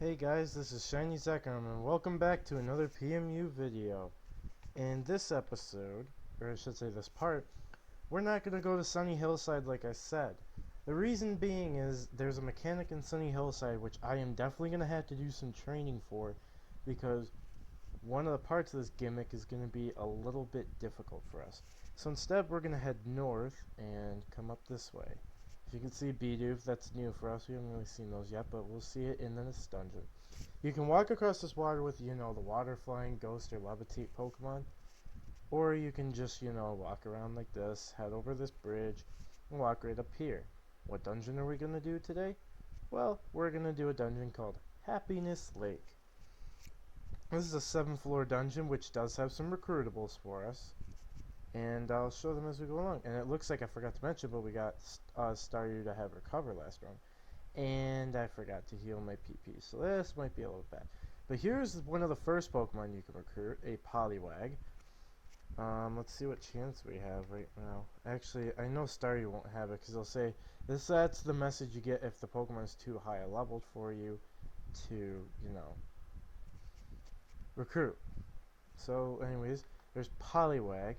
Hey guys, this is Shiny Zekrom and welcome back to another PMU video. In this episode, or I should say this part, we're not going to go to Sunny Hillside like I said. The reason being is there's a mechanic in Sunny Hillside which I am definitely going to have to do some training for, because one of the parts of this gimmick is going to be a little bit difficult for us. So instead we're going to head north and come up this way. If you can see Bidoof, that's new for us. We haven't really seen those yet, but we'll see it in this dungeon. You can walk across this water with, the water flying ghost or levitate Pokemon. Or you can just, walk around like this, head over this bridge, and walk right up here. What dungeon are we going to do today? Well, we're going to do a dungeon called Happiness Lake. This is a 7th floor dungeon, which does have some recruitables for us. And I'll show them as we go along. And it looks like I forgot to mention, but we got Staryu to have recover last round. And I forgot to heal my PP, so this might be a little bad. But here's one of the first Pokemon you can recruit, a Poliwag. Let's see what chance we have right now. Actually, I know Staryu won't have it, because they'll say, that's the message you get if the Pokemon is too high leveled for you to, recruit. So, anyways, there's Poliwag.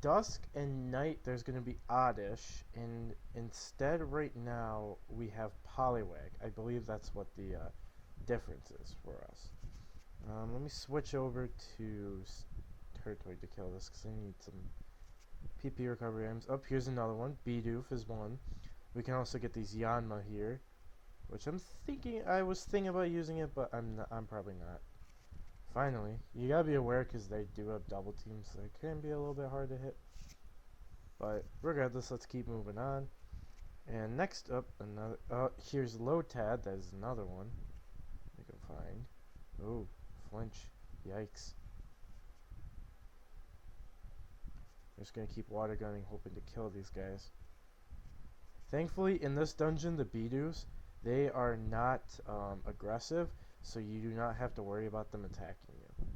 Dusk and night there's going to be Oddish, and instead right now we have Poliwag. I believe that's what the difference is for us. Let me switch over to Turtwig to kill this because I need some PP recovery items. Oh, here's another one. Bidoof is one. We can also get these Yanma here, which I was thinking about using it, but I'm probably not. Finally, you gotta be aware because they do have double teams, so it can be a little bit hard to hit. But regardless, let's keep moving on. And next up, here's Lotad. That is another one we can find. Oh, flinch! Yikes! I'm just gonna keep water gunning, hoping to kill these guys. Thankfully, in this dungeon, the Bidoofs, they are not aggressive. So you do not have to worry about them attacking you.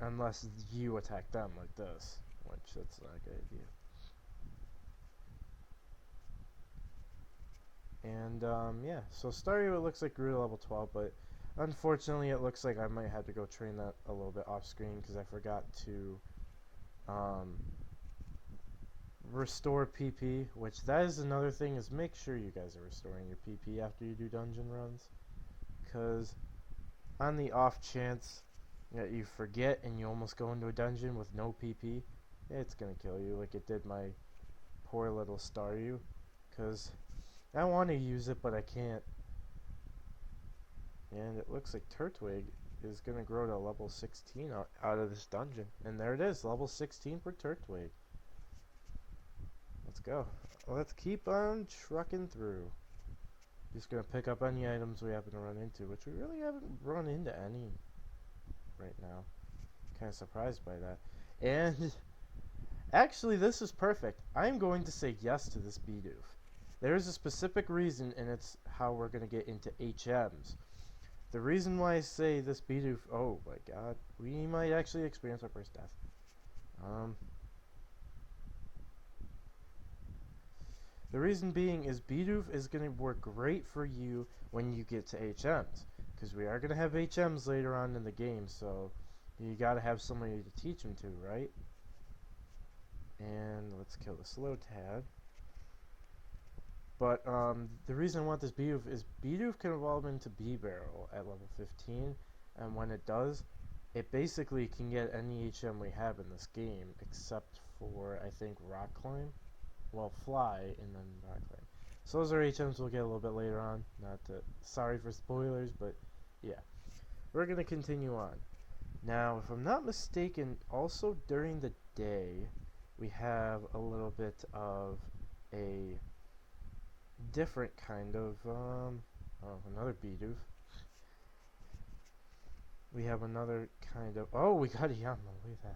Unless you attack them like this. Which, that's not a good idea. And, yeah. So Staryu, it looks like grew to level 12. But, unfortunately, it looks like I might have to go train that a little bit off screen. Because I forgot to, restore PP. Which, that is another thing, is make sure you guys are restoring your PP after you do dungeon runs. Because on the off chance that you forget and you almost go into a dungeon with no PP, it's gonna kill you like it did my poor little Staryu. Because I want to use it, but I can't. And it looks like Turtwig is gonna grow to level 16 out of this dungeon. And there it is, level 16 for Turtwig. Let's go. Let's keep on trucking through. Just gonna pick up any items we happen to run into, which we really haven't run into any right now. Kind of surprised by that. And actually, this is perfect. I'm going to say yes to this Bidoof. There is a specific reason, and it's how we're gonna get into HMs. The reason why I say this Bidoof, oh my god, we might actually experience our first death. The reason being is Bidoof is going to work great for you when you get to HMs. Because we are going to have HMs later on in the game, so you got to have somebody to teach them to, right? And let's kill the Lotad. But the reason I want this Bidoof is Bidoof can evolve into B-Barrel at level 15. And when it does, it basically can get any HM we have in this game, except for, I think, Rock Climb. Well, Fly, and then Rock Climb. So those are HMs we'll get a little bit later on. Sorry for spoilers, but yeah. We're going to continue on. Now, if I'm not mistaken, also during the day, we have a little bit of a different kind of, another Bidoof. We have another kind of, oh, we got a Yanma, look at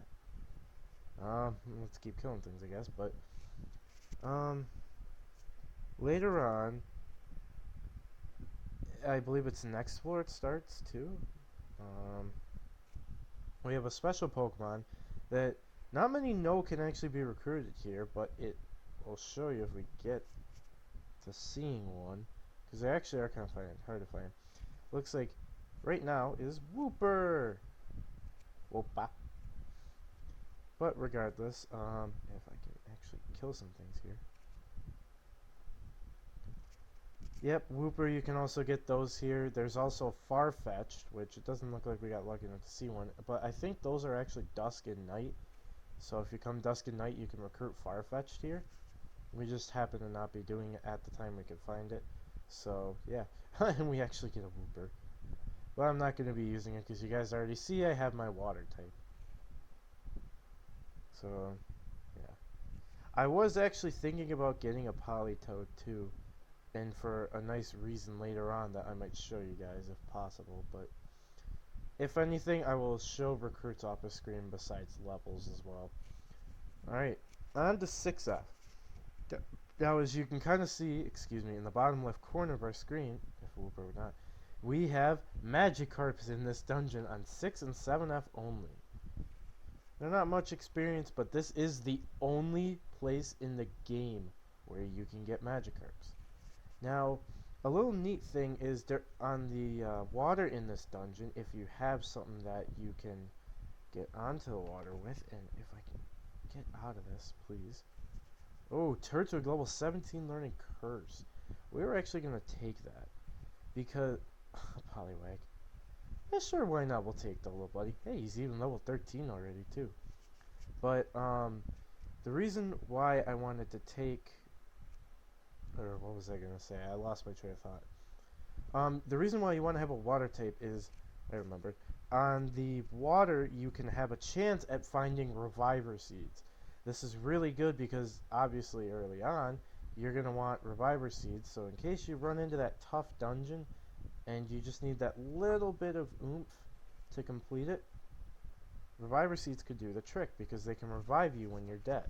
that. Let's keep killing things, I guess, but later on, I believe it's next floor it starts too. We have a special Pokemon that not many know can actually be recruited here, but it will show you if we get to seeing one. because they actually are kind of hard to find. Looks like right now is Wooper. Whoopa. But regardless, if I can actually kill some things here. Yep, Wooper, you can also get those here. There's also Farfetch'd, which it doesn't look like we got lucky enough to see one, but I think those are actually dusk and night. So if you come dusk and night, you can recruit Farfetch'd here. We just happen to not be doing it at the time we could find it. So, yeah. And we actually get a Wooper. But I'm not going to be using it because you guys already see I have my water type. So, yeah. I was actually thinking about getting a Politoed too. And for a nice reason later on that I might show you guys if possible. But if anything, I will show recruits off the screen besides levels as well. Alright, on to 6F. Now, as you can kind of see, in the bottom left corner of our screen, if Wooper or not, we have Magikarps in this dungeon on 6 and 7F only. They're not much experience, but this is the only place in the game where you can get Magikarps. Now, a little neat thing is there on the water in this dungeon, if you have something that you can get onto the water with, and if I can get out of this, please. Oh, Turtwig level 17 learning Curse. We were actually going to take that. Because... Poliwag. Yeah, sure, why not? We'll take the little buddy. Hey, he's even level 13 already, too. But, the reason why I wanted to take... Or what was I going to say? I lost my train of thought. The reason why you want to have a water type is... I remembered. On the water, you can have a chance at finding Reviver Seeds. This is really good because, obviously, early on, you're going to want Reviver Seeds. So in case you run into that tough dungeon and you just need that little bit of oomph to complete it, Reviver Seeds could do the trick because they can revive you when you're dead.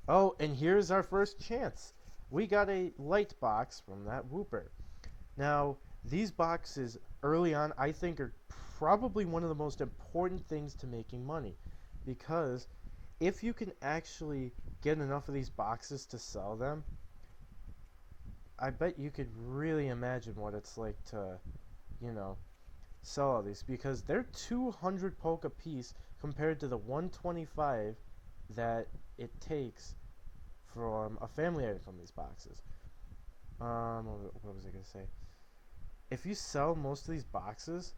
Oh, and here's our first chance. We got a light box from that Wooper. Now, these boxes, early on, I think are probably one of the most important things to making money because... if you can actually get enough of these boxes to sell them, I bet you could really imagine what it's like to, you know, sell all these. Because they're 200 poke a piece compared to the 125 that it takes from a family item from these boxes. What was I going to say? If you sell most of these boxes,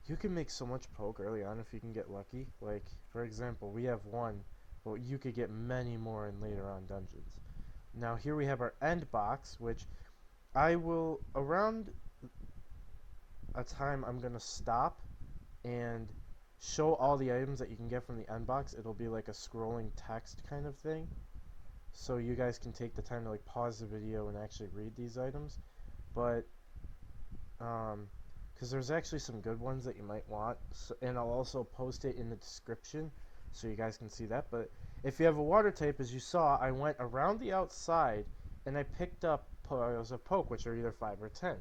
you can make so much poke early on if you can get lucky. Like, for example, we have one. Well, you could get many more in later on dungeons. Now here we have our end box, which I will, around a time I'm going to stop and show all the items that you can get from the end box. It'll be like a scrolling text kind of thing. So you guys can take the time to like pause the video and actually read these items. But, because there's actually some good ones that you might want. So, and I'll also post it in the description, so you guys can see that. But if you have a water type, as you saw, I went around the outside and I picked up piles of poke, which are either 5 or 10.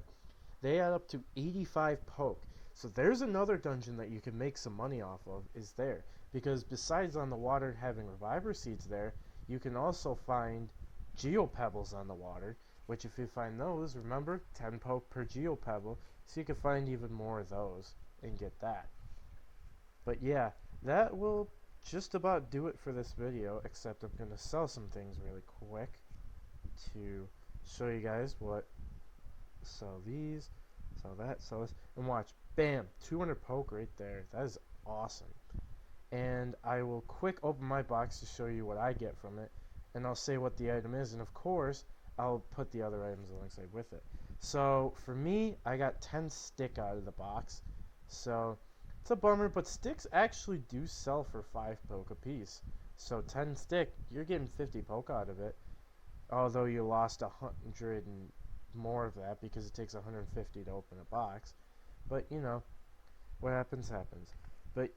They add up to 85 poke. So there's another dungeon that you can make some money off of, is there. Because besides on the water having Reviver Seeds there, you can also find Geopebbles on the water, which if you find those, remember, 10 poke per Geopebble, so you can find even more of those and get that. But yeah, that will just about do it for this video, except I'm going to sell some things really quick to show you guys what. Sell these, sell that, sell this, and watch, bam, 200 poke right there. That is awesome. And I will quick open my box to show you what I get from it, and I'll say what the item is, and of course I'll put the other items alongside with it. So for me, I got 10 stick out of the box, so it's a bummer, but sticks actually do sell for 5 poke a piece. So 10 stick, you're getting 50 poke out of it, although you lost 100 and more of that because it takes 150 to open a box. But you know, what happens happens. But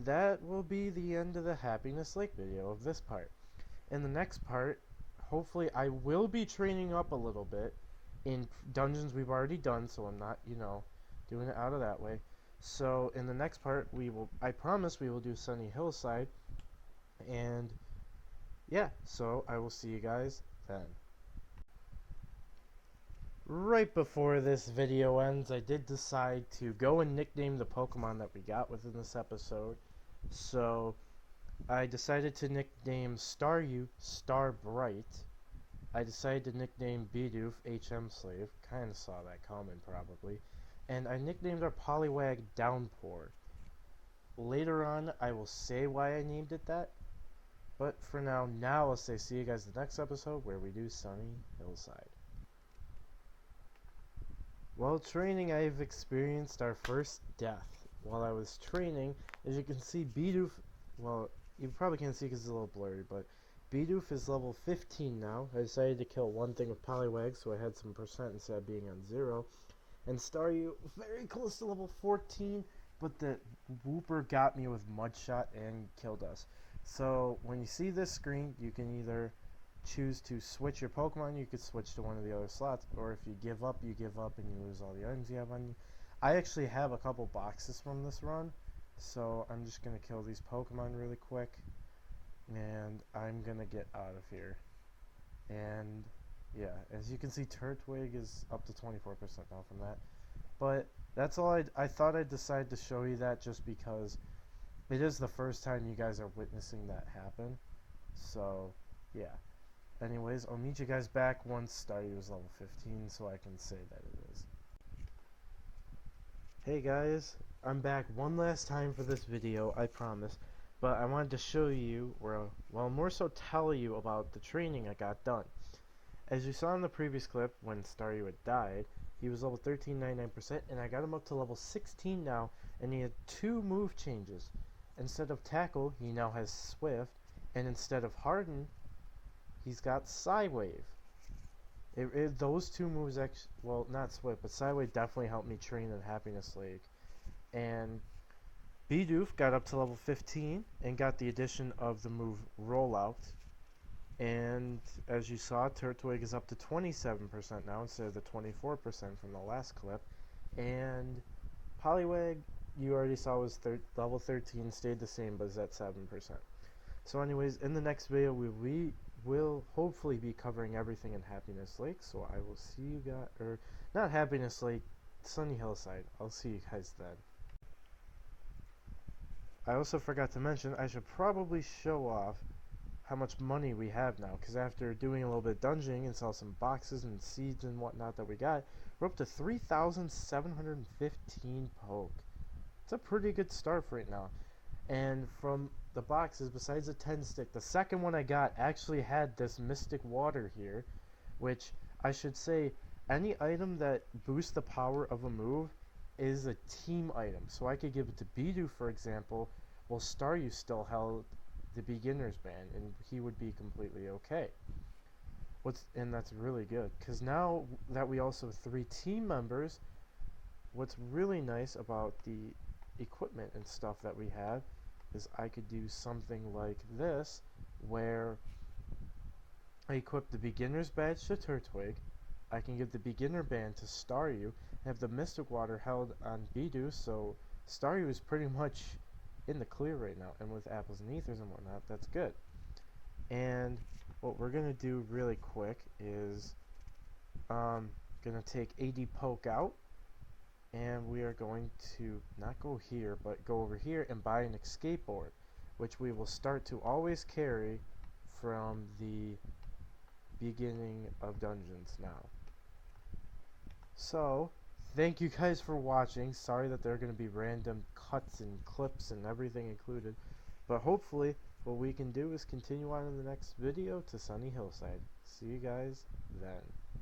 that will be the end of the Happiness Lake video of this part. In the next part, hopefully I will be training up a little bit in dungeons we've already done, so I'm not, you know, doing it out of that way. So in the next part, I promise we will do Sunny Hillside. And yeah, so I will see you guys then. Right before this video ends, I did decide to go and nickname the Pokemon that we got within this episode. So I decided to nickname Staryu Starbright. I decided to nickname Bidoof HM Slave. Kinda saw that coming probably. And I nicknamed our Poliwag Downpour. Later on, I will say why I named it that. But for now, I'll say see you guys in the next episode where we do Sunny Hillside. While training, I have experienced our first death. While I was training, as you can see, Bidoof, well, you probably can't see because it's a little blurry, but Bidoof is level 15 now. I decided to kill one thing with Poliwag, so I had some percent instead of being on 0. And Staryu, very close to level 14, but the Wooper got me with Mudshot and killed us. So when you see this screen, you can either choose to switch your Pokemon. You could switch to one of the other slots, or if you give up and you lose all the items you have on you. I actually have a couple boxes from this run, so I'm just going to kill these Pokemon really quick, and I'm going to get out of here. And yeah, as you can see, Turtwig is up to 24% now from that. But that's all I thought I'd decide to show you that just because it is the first time you guys are witnessing that happen. So, yeah. Anyways, I'll meet you guys back once Staryu is level 15 so I can say that it is. Hey guys, I'm back one last time for this video, I promise. But I wanted to show you, well, more so tell you about the training I got done. As you saw in the previous clip, when Staryu had died, he was level 13.99%, and I got him up to level 16 now, and he had 2 move changes. Instead of Tackle, he now has Swift, and instead of Harden, he's got Psywave. Those 2 moves, actually, well, not Swift, but Psywave definitely helped me train in Happiness Lake. And Bidoof got up to level 15 and got the addition of the move Rollout. And as you saw, Turtwig is up to 27% now instead of the 24% from the last clip. And Poliwag, you already saw, was level 13, stayed the same, but is at 7%. So anyways, in the next video, we will hopefully be covering everything in Happiness Lake. So I will see you guys, or not Happiness Lake, Sunny Hillside. I'll see you guys then. I also forgot to mention, I should probably show off how much money we have now, because after doing a little bit of dungeoning and saw some boxes and seeds and whatnot that we got, we're up to 3,715 poke. It's a pretty good start for right now. And from the boxes, besides the 10 stick, the second one I got actually had this Mystic Water here, which I should say, any item that boosts the power of a move is a team item. So I could give it to Bidoof, for example, while Staryu still held the beginner's band, and he would be completely okay. And that's really good, because now that we also have 3 team members, what's really nice about the equipment and stuff that we have is I could do something like this, where I equip the beginner's badge to Turtwig, I can give the beginner band to Staryu, and have the Mystic Water held on Bidoof, so Staryu is pretty much in the clear right now, and with apples and ethers and whatnot, that's good. And what we're gonna do really quick is gonna take AD Poke out, and we are going to not go here, but go over here and buy an escape board, which we will start to always carry from the beginning of dungeons now. So thank you guys for watching. Sorry that there are going to be random cuts and clips and everything included. But hopefully what we can do is continue on in the next video to Sunny Hillside. See you guys then.